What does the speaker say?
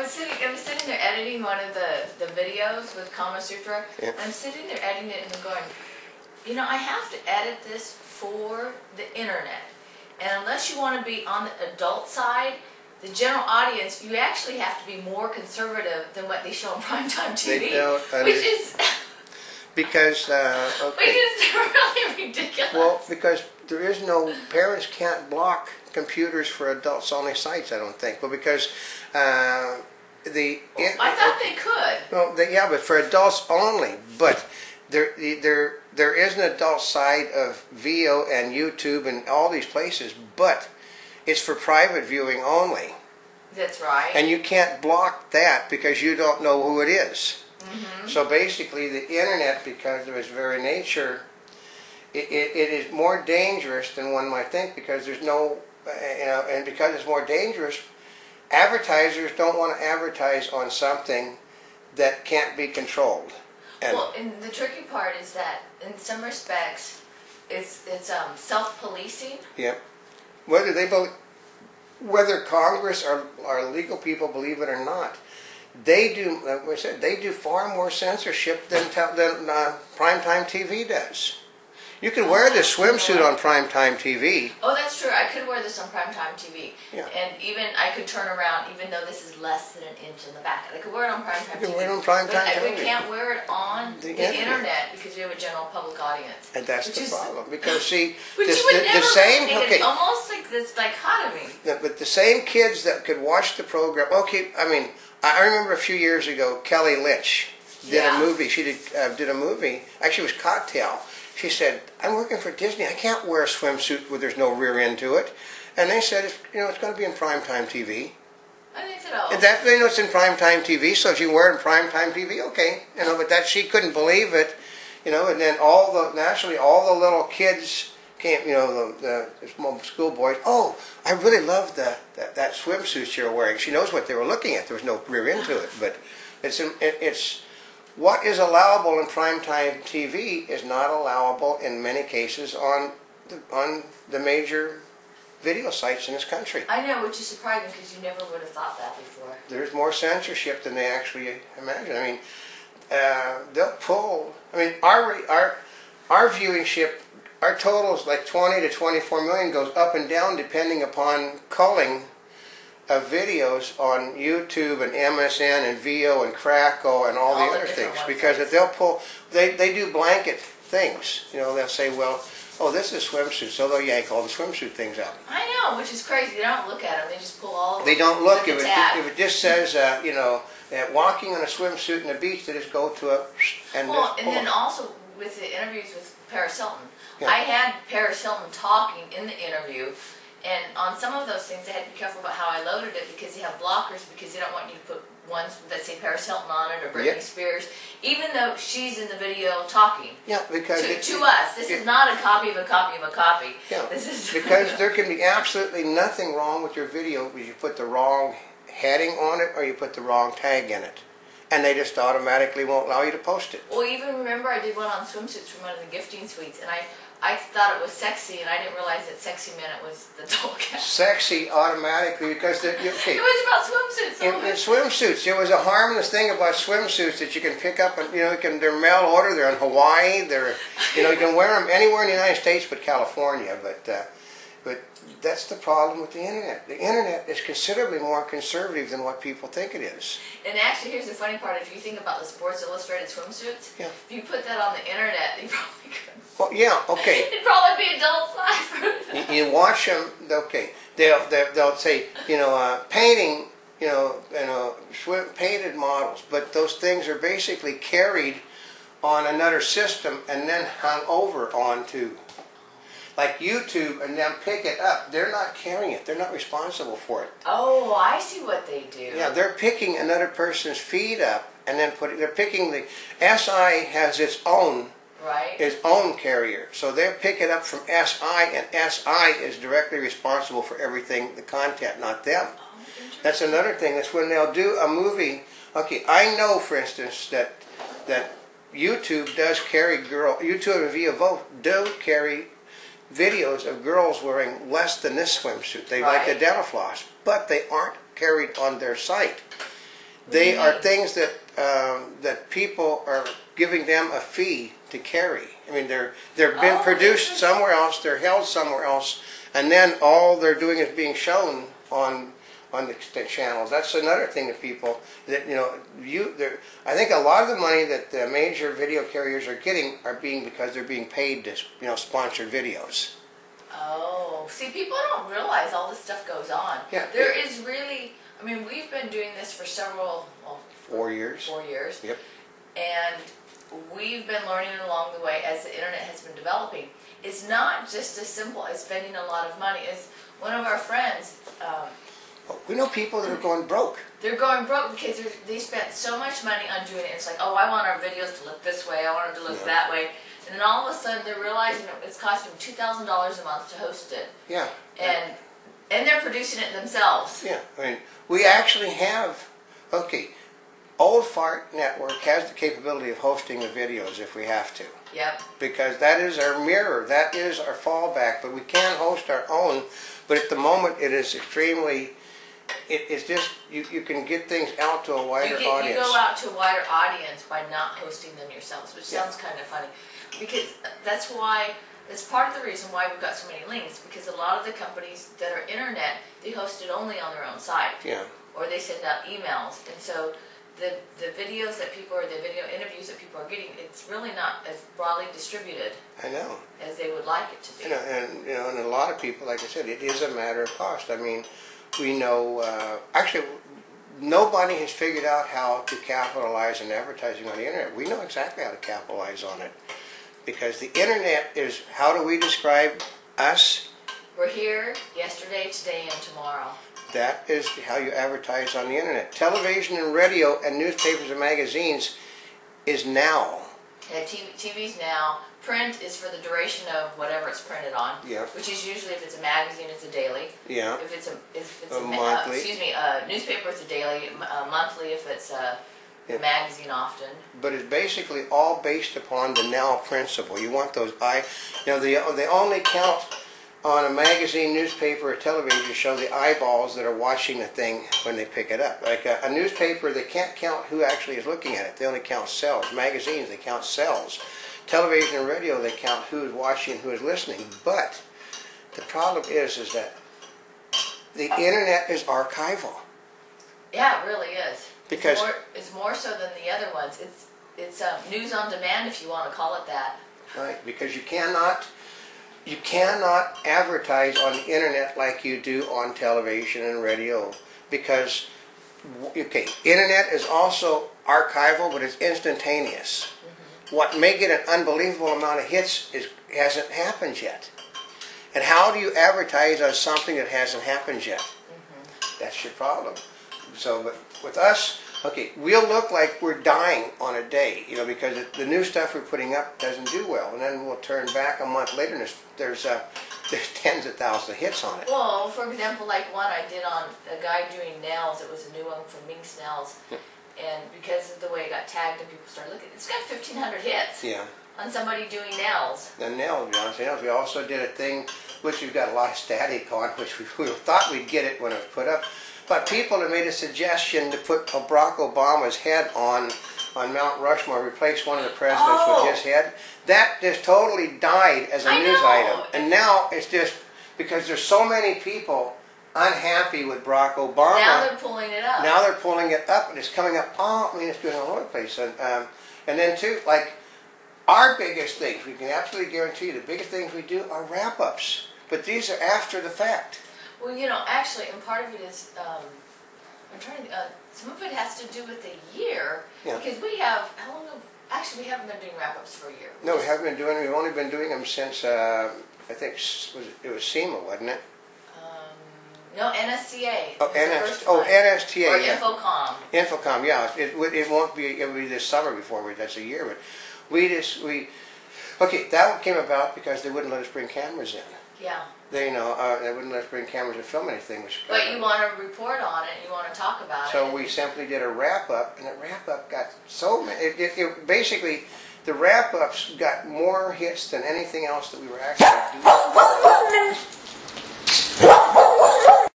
I was sitting there editing one of the videos with Kama Sutra. Yeah. And I'm sitting there editing it and I'm going, you know, I have to edit this for the internet. And unless you want to be on the adult side, the general audience, you actually have to be more conservative than what they show on primetime TV. They don't which is because which is really ridiculous. Well, because there is no, parents can't block computers for adults only sites, I don't think. Well, because I thought they could. No, yeah, but for adults only. But there is an adult side of VO and YouTube and all these places, but it's for private viewing only. That's right. And you can't block that because you don't know who it is. Mm-hmm. So basically the internet, because of its very nature, it is more dangerous than one might think, because there's no, and because it's more dangerous, advertisers don't want to advertise on something that can't be controlled. And the tricky part is that in some respects, it's self-policing. Yeah. Whether Congress or legal people believe it or not, they do. Like I said, they do far more censorship than primetime TV does. You can wear this swimsuit on primetime TV. Oh, that's true. I could wear this on primetime TV. Yeah. And even I could turn around, even though this is less than an inch in the back. I could wear it on primetime TV. You can wear it on primetime TV. But we can't wear it on the internet because we have a general public audience. And that's the problem. Because see, the same. It's almost like this dichotomy. But the same kids that could watch the program. Okay, I mean, I remember a few years ago, Kelly Lynch did a movie. She did a movie. Actually, it was Cocktail. She said, "I'm working for Disney. I can't wear a swimsuit where there's no rear end to it." And they said, it's going to be in primetime TV. I think so. And that they know it's in primetime TV, so if you wear it in primetime TV, okay. But that she couldn't believe it, and then naturally all the little kids came, the schoolboys. Oh, I really love that swimsuit you're wearing. She knows what they were looking at. There was no rear end to it, but it's. What is allowable in primetime TV is not allowable in many cases on the major video sites in this country. I know, which is surprising because you never would have thought that before. There's more censorship than they actually imagine. I mean, they'll pull. I mean, our viewingship, our totals like 20 to 24 million goes up and down depending upon culling of videos on YouTube and MSN and VO and Crackle and all the other things, because if they'll pull, they do blanket things. They'll say, well, oh, this is swimsuit, so they'll yank all the swimsuit things out. I know, which is crazy. They don't look at them; they just pull all of them. They don't look. If it just says, that walking on a swimsuit in the beach, they just go to and then also with the interviews with Paris Hilton, I had Paris Hilton talking in the interview. And on some of those things, I had to be careful about how I loaded it because they have blockers because they don't want you to put ones that say Paris Hilton on it or Britney Spears, even though she's in the video talking. Yeah, because to us, this is not a copy of a copy of a copy. Yeah, this is because there can be absolutely nothing wrong with your video if you put the wrong heading on it or you put the wrong tag in it. And they just automatically won't allow you to post it. Well, even remember I did one on swimsuits from one of the gifting suites, and I thought it was sexy, and I didn't realize that sexy meant it was the doll cat. Sexy automatically because it was about swimsuits. In swimsuits, there was a harmless thing about swimsuits that you can pick up, and they're mail order. They're in Hawaii. You can wear them anywhere in the United States but California. But that's the problem with the internet. The internet is considerably more conservative than what people think it is. And actually, here's the funny part. If you think about the Sports Illustrated swimsuits, if you put that on the internet, you probably couldn't. Well, yeah, okay. It'd probably be adult size. You watch them, okay. They'll say, painting, painted models, but those things are basically carried on another system and then hung over onto, like YouTube, and then pick it up. They're not carrying it. They're not responsible for it. Oh, I see what they do. Yeah, they're picking another person's feed up and then they're picking the, SI has its own carrier. So they'll pick it up from SI, and SI is directly responsible for everything, the content, not them. Oh, that's another thing. That's when they'll do a movie. Okay, I know, for instance, that YouTube does carry YouTube and VO do carry videos of girls wearing less than this swimsuit. They like the dental floss, but they aren't carried on their site. They are things that that people are giving them a fee to carry. I mean, they're been produced somewhere else, they're held somewhere else, and then all they're doing is being shown on the channels. That's another thing that people that I think a lot of the money that the major video carriers are getting are because they're being paid to sponsored videos. Oh, see, people don't realize all this stuff goes on. Yeah, there is really. I mean, we've been doing this for 4 years. 4 years. Yep. And we've been learning along the way as the internet has been developing. It's not just as simple as spending a lot of money. As one of our friends. We know people that are going broke. They're going broke because they spent so much money on doing it. It's like, oh, I want our videos to look this way. I want them to look that way. And then all of a sudden they're realizing it's costing $2,000 a month to host it. Yeah. And they're producing it themselves. Yeah. I mean, we actually have, Old Fart Network has the capability of hosting the videos if we have to. Yep. Because that is our mirror, that is our fallback, but we can host our own. But at the moment it is extremely, it's just, you can get things out to a wider audience. You go out to a wider audience by not hosting them yourselves, which sounds kind of funny. Because that's part of the reason why we've got so many links, because a lot of the companies that are internet, they host it only on their own site. Yeah. Or they send out emails. And so the videos that people, or the video interviews that people are getting, it's really not as broadly distributed. I know. As they would like it to be. And a lot of people, like I said, it is a matter of cost. I mean, we know, actually, nobody has figured out how to capitalize on advertising on the internet. We know exactly how to capitalize on it. Because the internet is, how do we describe us? We're here yesterday, today, and tomorrow. That is how you advertise on the internet. Television and radio and newspapers and magazines is now. Yeah, TV's now. Print is for the duration of whatever it's printed on. Yeah. Which is usually, if it's a magazine, it's a daily. Yeah. If it's a monthly. Newspaper, it's a daily. Monthly, if it's a magazine, often. But it's basically all based upon the now principle. You want those they only count on a magazine, newspaper, or television show the eyeballs that are watching the thing when they pick it up. Like a newspaper, they can't count who actually is looking at it. They only count cells. Magazines, they count cells. Television and radio, they count who is watching and who is listening. But the problem is that the internet is archival. Yeah, it really is. Because it's more so than the other ones. It's news on demand, if you want to call it that. Right, because you cannot advertise on the internet like you do on television and radio. Because internet is also archival, but it's instantaneous. What may get an unbelievable amount of hits hasn't happened yet. And how do you advertise on something that hasn't happened yet? That's your problem. So, but with us, we'll look like we're dying on a day, because the new stuff we're putting up doesn't do well, and then we'll turn back a month later and there's tens of thousands of hits on it. Well, for example, like one I did on a guy doing nails. It was a new one from Minx Nails, and because of the way it got tagged and people started looking, it's got 1,500 hits. Yeah. On somebody doing nails. The nails, we also did a thing which we've got a lot of static on, which we thought we'd get it when it was put up. But people have made a suggestion to put Barack Obama's head on Mount Rushmore, replace one of the presidents with his head. That just totally died as a news item. And now it's just, because there's so many people unhappy with Barack Obama. Now they're pulling it up. Now they're pulling it up, and it's coming up, it's going all over the place. And then too, like, our biggest things, we can absolutely guarantee you, the biggest things we do are wrap-ups. But these are after the fact. Well, actually, and part of it is, I'm trying to, some of it has to do with the year, because we have, how long actually we haven't been doing wrap-ups for a year. No, we haven't been doing them. We've only been doing them since, I think, it was SEMA, wasn't it? No, NSTA. NSTA, or Infocom. Infocom, yeah. It won't be, it'll be this summer before that's a year, but that came about because they wouldn't let us bring cameras in. Yeah. They wouldn't let us bring cameras and film anything. But you want to report on it, you want to talk about it. So we simply did a wrap-up, and the wrap-up got so many, basically, the wrap-ups got more hits than anything else that we were actually doing.